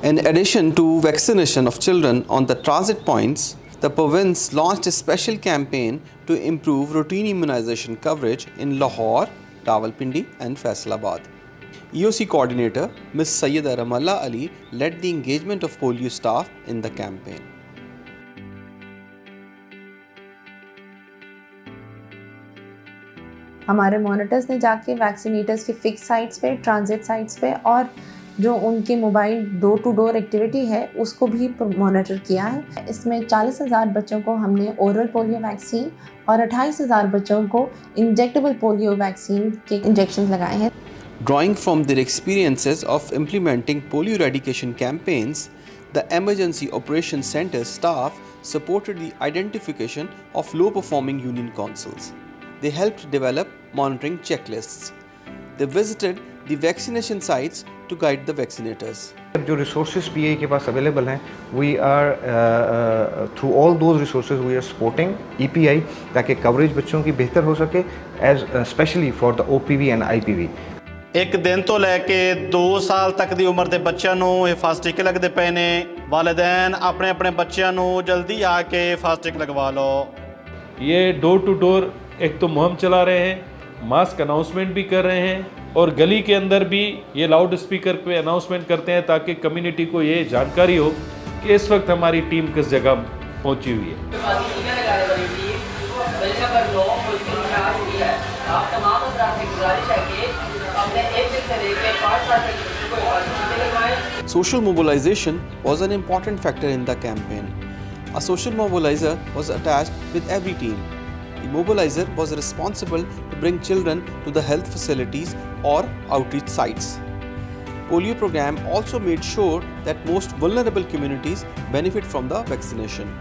In addition to vaccination of children on the transit points, the province launched a special campaign to improve routine immunization coverage in Lahore, Rawalpindi and Faisalabad. EOC coordinator Ms. Sayyida Ramallah Ali led the engagement of polio staff in the campaign. हमारे monitors ने जाके vaccinators की fix sites पे, transit sites पे और जो उनकी mobile door to door activity है उसको भी मॉनिटर किया है। इसमें 40,000 बच्चों को हमने ओरल पोलियो वैक्सीन और 28,000 बच्चों को इंजेक्टेबल पोलियो वैक्सीन के इंजेक्शन लगाए हैं। Drawing from their experiences of implementing polio eradication campaigns, the Emergency Operations Center staff supported the identification of low-performing union councils. They helped develop monitoring checklists. They visited the vaccination sites to guide the vaccinators. जो resources PA के पास available हैं, we are through all those resources we are supporting EPI ताकि coverage बच्चों की बेहतर हो सके, as especially for the OPV and IPV. ਇੱਕ ਦਿਨ ਤੋਂ ਲੈ ਕੇ 2 ਸਾਲ ਤੱਕ ਦੀ ਉਮਰ ਦੇ ਬੱਚਿਆਂ ਨੂੰ ਹਿਫਾਜ਼ਤੀ ਟੀਕੇ ਲੱਗਦੇ ਪਏ ਨੇ। ਵਾਲਿदैन ਆਪਣੇ ਆਪਣੇ ਬੱਚਿਆਂ ਨੂੰ जल्दी आके ਹਿਫਾਜ਼ਤੀ ਟੀਕੇ लगवा लो। ये डोर टू डोर एक तो मुहिम चला रहे हैं, मास्क अनाउंसमेंट भी कर रहे हैं और गली के अंदर भी ये लाउड स्पीकर पे अनाउंसमेंट करते हैं ताकि कम्युनिटी को ये जानकारी हो कि इस वक्त हमारी टीम किस जगह पहुंची हुई है। Social mobilization was an important factor in the campaign. A social mobilizer was attached with every team. The mobilizer was responsible to bring children to the health facilities or outreach sites. Polio program also made sure that most vulnerable communities benefit from the vaccination.